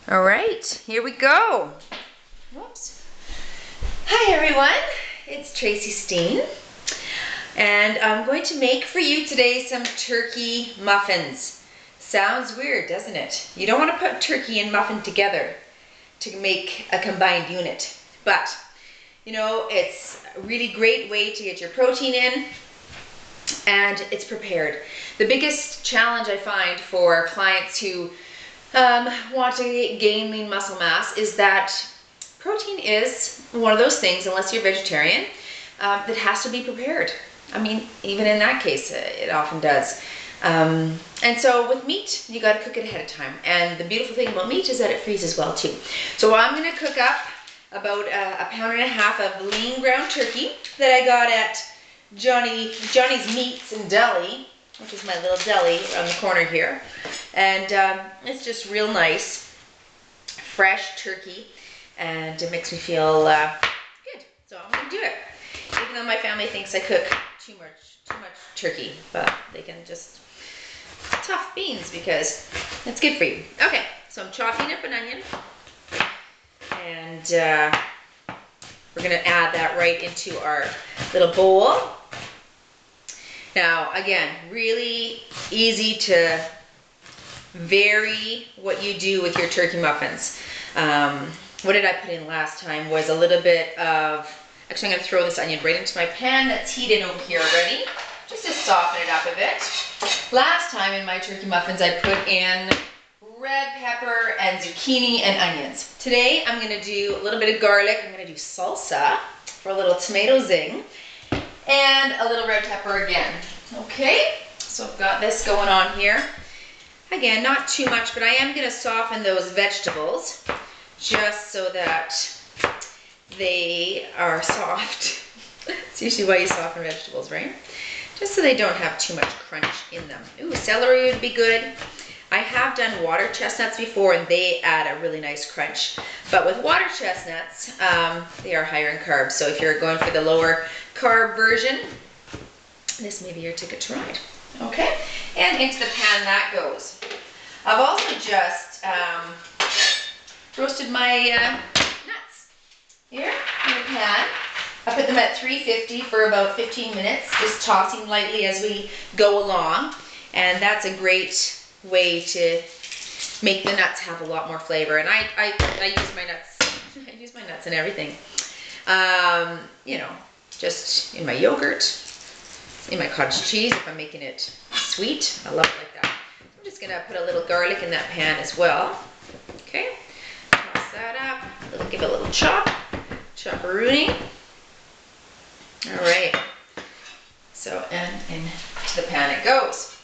All right, here we go. Whoops. Hi everyone, it's Tracy Steen, and I'm going to make for you today some turkey muffins. Sounds weird, doesn't it? You don't want to put turkey and muffin together to make a combined unit, but you know, it's a really great way to get your protein in, and it's prepared. The biggest challenge I find for clients who want to gain lean muscle mass is that protein is one of those things, unless you're vegetarian, that has to be prepared. I mean, even in that case, it often does. And so with meat, you got to cook it ahead of time. And the beautiful thing about meat is that it freezes well too. So I'm going to cook up about a pound and a half of lean ground turkey that I got at Johnny's Meats and Deli, which is my little deli around the corner here. And it's just real nice, fresh turkey, and it makes me feel good. So I'm gonna do it. Even though my family thinks I cook too much turkey, but they can just tough beans because it's good for you. Okay, so I'm chopping up an onion, and we're gonna add that right into our little bowl. Now, again, really easy to vary what you do with your turkey muffins. What did I put in last time was a little bit of, actually I'm going to throw this onion right into my pan that's heated over here already, just to soften it up a bit. Last time in my turkey muffins I put in red pepper and zucchini and onions. Today I'm going to do a little bit of garlic, I'm going to do salsa for a little tomato zing, and a little red pepper again. Okay, so I've got this going on here. Again, not too much, but I am going to soften those vegetables just so that they are soft. It's usually why you soften vegetables, right? Just so they don't have too much crunch in them. Ooh, celery would be good. I have done water chestnuts before and they add a really nice crunch. But with water chestnuts, they are higher in carbs. So if you're going for the lower carb version, this may be your ticket to ride. Okay, and into the pan that goes. I've also just roasted my nuts here in the pan. I put them at 350 for about 15 minutes, just tossing lightly as we go along. And that's a great way to make the nuts have a lot more flavor. And I use my nuts, I use my nuts in everything. You know, just in my yogurt, in my cottage cheese if I'm making it sweet. I love it like that. I'm just gonna put a little garlic in that pan as well. Okay, toss that up, give it a little chop-a-rooney. All right, so and into the pan it goes.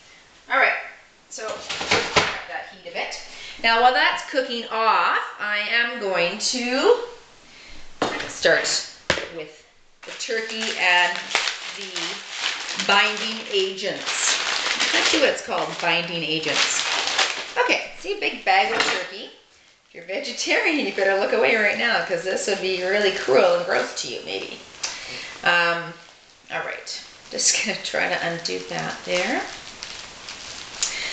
All right, so got that heat a bit. Now while that's cooking off, I am going to start with the turkey and the binding agents. That's actually what it's called, binding agents. Okay, see a big bag of turkey. If you're vegetarian, you better look away right now because this would be really cruel and gross to you, maybe. All right, just gonna try to undo that there.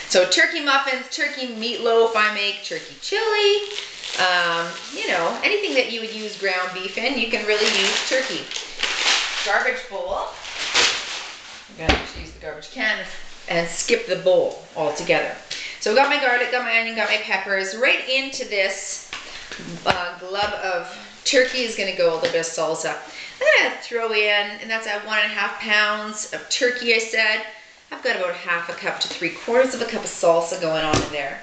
So turkey muffins, turkey meatloaf, I make turkey chili. You know, anything that you would use ground beef in, you can really use turkey. Garbage bowl. I'm going to use the garbage can and skip the bowl altogether. So got my garlic, got my onion, got my peppers. Right into this glub of turkey is going to go a little bit of salsa. I'm going to throw in, and that's at 1.5 pounds of turkey I said. I've got about 1/2 cup to 3/4 of a cup of salsa going on in there.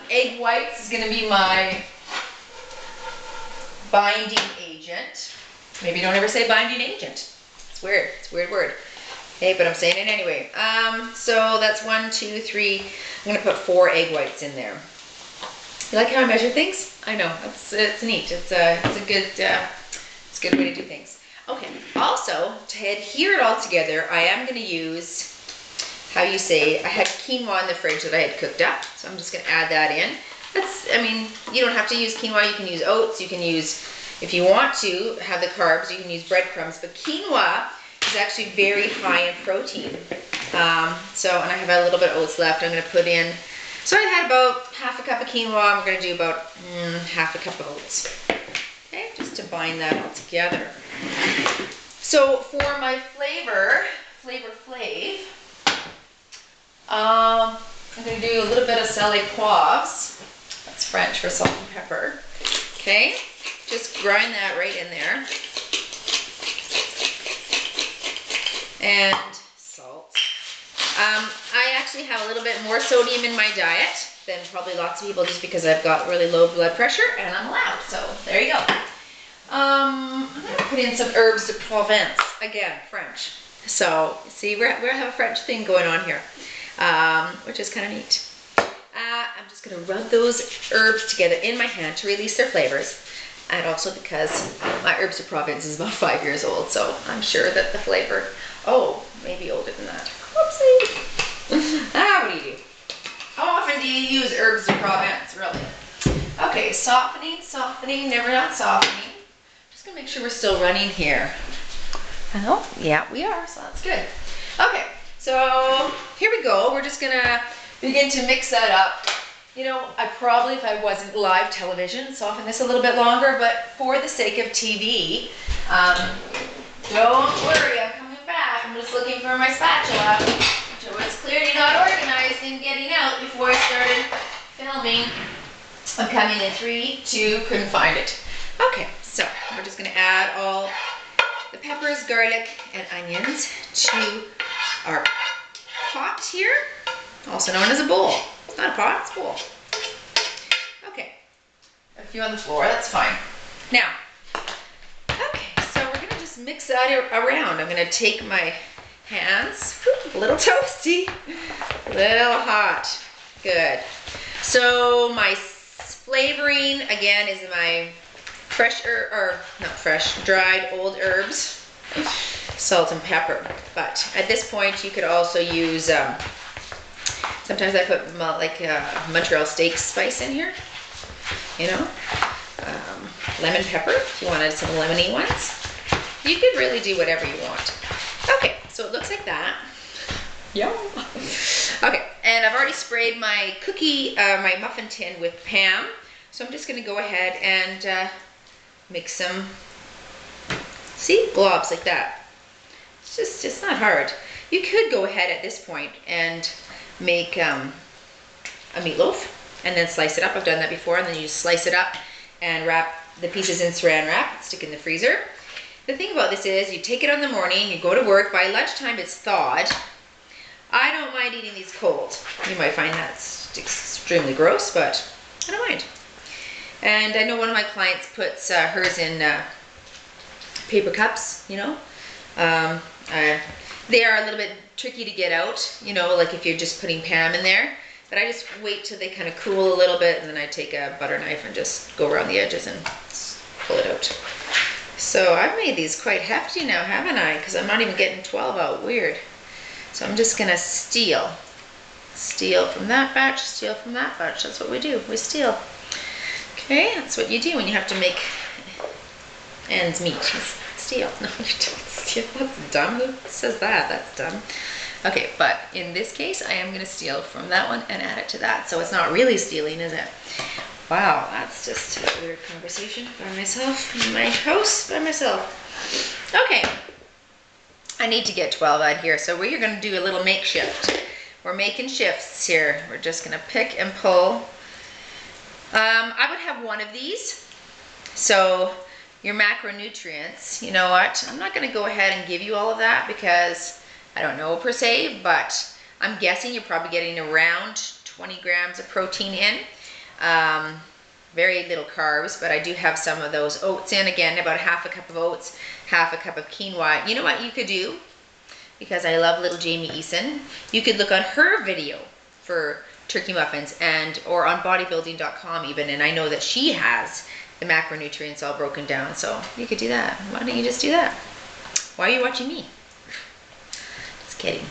Egg whites is going to be my binding agent. Maybe don't ever say binding agent. It's weird. It's a weird word. Okay, but I'm saying it anyway. So that's 1, 2, 3. I'm going to put 4 egg whites in there. You like how I measure things? I know. It's neat. It's a good way to do things. Okay. Also, to adhere it all together, I am going to use, how you say, I had quinoa in the fridge that I had cooked up. So I'm just going to add that in. I mean, you don't have to use quinoa. You can use oats. You can use, if you want to have the carbs, you can use breadcrumbs. But quinoa is actually very high in protein. And I have a little bit of oats left. I'm going to put in So I had about half a cup of quinoa. I'm going to do about half a cup of oats. Okay, just to bind that all together. So for my flavor flav, I'm going to do a little bit of sel et poivre. That's French for salt and pepper. Okay, just grind that right in there. And salt. I actually have a little bit more sodium in my diet than probably lots of people just because I've got really low blood pressure and I'm allowed. So there you go. I'm going to put in some herbes de Provence. Again, French. So see, we have a French thing going on here, which is kind of neat. I'm just going to rub those herbs together in my hand to release their flavors. And also because my herbes de Provence is about 5 years old, so I'm sure that the flavor, maybe older than that. Whoopsie. What do you do? How often do you use herbes de Provence, really? Okay, softening, never not softening. Just gonna make sure we're still running here. Hello? Yeah, we are, so that's good. Okay, so here we go. We're just gonna begin to mix that up. You know, I probably, if I wasn't live television, soften this a little bit longer, but for the sake of TV, don't worry, I'm coming back. I'm just looking for my spatula, which was clearly not organized in getting out before I started filming. I'm coming in 3, 2, couldn't find it. Okay, so we're just gonna add all the peppers, garlic, and onions to our pot here, also known as a bowl. It's not a pot, it's a bowl. Okay, a few on the floor, that's fine. Now, okay, so we're gonna just mix that around. I'm gonna take my hands, a little toasty, a little hot, good. So my flavoring, again, is my dried old herbs, salt and pepper. But at this point, you could also use, sometimes I put like Montreal steak spice in here, you know, lemon pepper, if you wanted some lemony ones. You could really do whatever you want. Okay, so it looks like that. Yeah. Okay, and I've already sprayed my my muffin tin with Pam. So I'm just gonna go ahead and make some, see, globs like that. It's not hard. You could go ahead at this point and make a meatloaf and then slice it up. I've done that before, and then you just slice it up and wrap the pieces in saran wrap, stick in the freezer. The thing about this is you take it on the morning, you go to work, by lunchtime it's thawed. I don't mind eating these cold. You might find that's extremely gross, but I don't mind. And I know one of my clients puts hers in paper cups, you know. They are a little bit tricky to get out, you know, like if you're just putting Pam in there. But I just wait till they kind of cool a little bit, and then I take a butter knife and just go around the edges and pull it out. So I've made these quite hefty now, haven't I? Because I'm not even getting 12 out. Weird. So I'm just going to steal. Steal from that batch, steal from that batch. That's what we do. We steal. Okay, that's what you do when you have to make ends meet. Steal. No, you don't steal. That's dumb. Who says that? That's dumb. Okay, but in this case, I am going to steal from that one and add it to that. So it's not really stealing, is it? Wow, that's just a weird conversation by myself in my house by myself. Okay, I need to get 12 out here. So we're going to do a little makeshift. We're making shifts here. We're just going to pick and pull. I would have one of these. So your macronutrients, you know what? I'm not going to go ahead and give you all of that because I don't know per se, but I'm guessing you're probably getting around 20 grams of protein in. Very little carbs, but I do have some of those oats in. Again, about half a cup of oats, half a cup of quinoa. You know what you could do? Because I love little Jamie Eason. You could look on her video for turkey muffins or on bodybuilding.com even, and I know that she has the macronutrients all broken down, so you could do that. Why don't you just do that? Why are you watching me? Just kidding.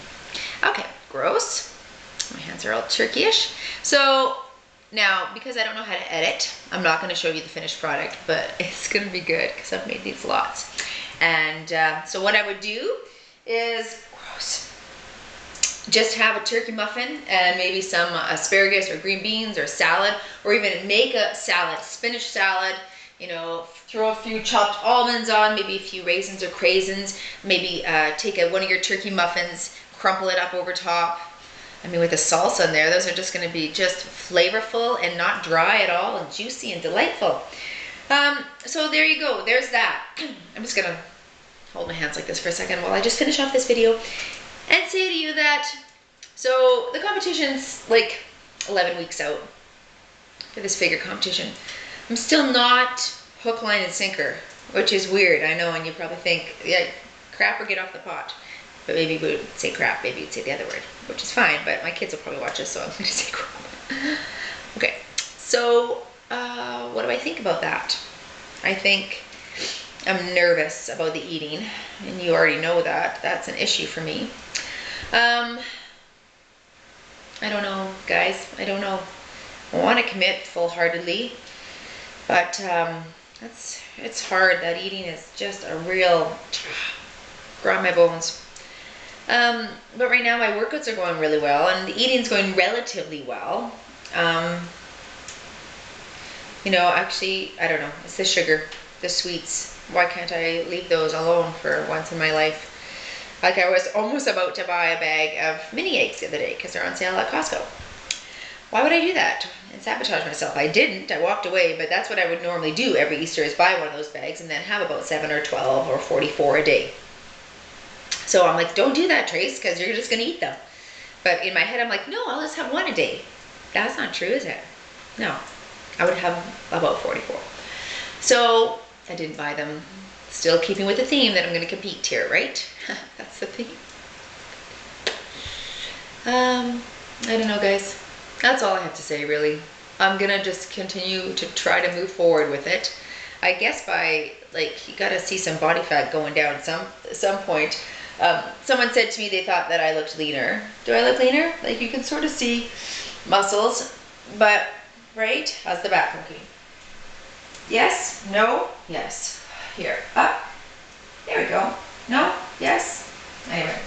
Okay, gross. My hands are all turkey-ish. So now, because I don't know how to edit, I'm not going to show you the finished product, but it's going to be good because I've made these lots. And so what I would do is, gross. just have a turkey muffin and maybe some asparagus or green beans or salad, or even make a salad, spinach salad, you know, throw a few chopped almonds on, maybe a few raisins or craisins, maybe take one of your turkey muffins, crumple it up over top. I mean, with the salsa in there, those are just going to be just flavorful and not dry at all, and juicy and delightful. So there you go, there's that. I'm just going to hold my hands like this for a second while I just finish off this video and say to you that, so the competition's like 11 weeks out for this figure competition. I'm still not hook, line, and sinker, which is weird, I know, and you probably think, yeah, crap or get off the pot. But maybe we would say crap, maybe you'd say the other word, which is fine, but my kids will probably watch this, so I'm going to say crap. Okay, so what do I think about that? I think I'm nervous about the eating, and you already know that. That's an issue for me. I don't know, guys. I don't know. I want to commit full-heartedly, but it's hard. That eating is just a real grind my bones. But right now my workouts are going really well, and the eating's going relatively well. You know, actually, I don't know. It's the sugar, the sweets. Why can't I leave those alone for once in my life? Like, I was almost about to buy a bag of mini eggs the other day because they're on sale at Costco. Why would I do that and sabotage myself? I didn't. I walked away, but that's what I would normally do every Easter, is buy one of those bags and then have about 7 or 12 or 44 a day. So I'm like, don't do that, Trace, because you're just going to eat them. But in my head, I'm like, no, I'll just have one a day. That's not true, is it? No. I would have about 44. So I didn't buy them. Still keeping with the theme that I'm going to compete here, right? That's the theme. I don't know, guys. That's all I have to say, really. I'm going to just continue to try to move forward with it. I guess by, like, you got to see some body fat going down at some point. Someone said to me they thought that I looked leaner. Do I look leaner? Like, you can sort of see muscles, but, right? How's the back looking? Yes? No? Yes. Here. Up. There we go. No? Yes? Anyway.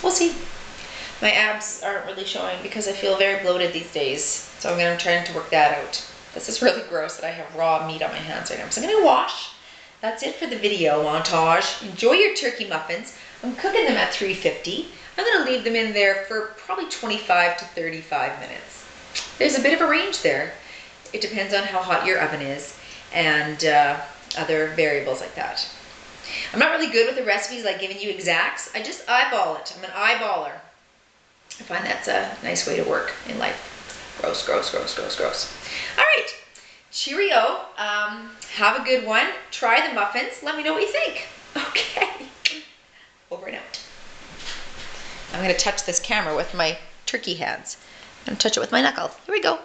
We'll see. My abs aren't really showing because I feel very bloated these days. So I'm trying to work that out. This is really gross that I have raw meat on my hands right now. So I'm going to wash. That's it for the video montage. Enjoy your turkey muffins. I'm cooking them at 350. I'm going to leave them in there for probably 25 to 35 minutes. There's a bit of a range there. It depends on how hot your oven is and other variables like that. I'm not really good with the recipes, like giving you exacts. I just eyeball it. I'm an eyeballer. I find that's a nice way to work in life. Gross, gross, gross, gross, gross. All right. Cheerio. Have a good one. Try the muffins. Let me know what you think. Okay. Over and out. I'm going to touch this camera with my turkey hands. I'm going to touch it with my knuckle. Here we go.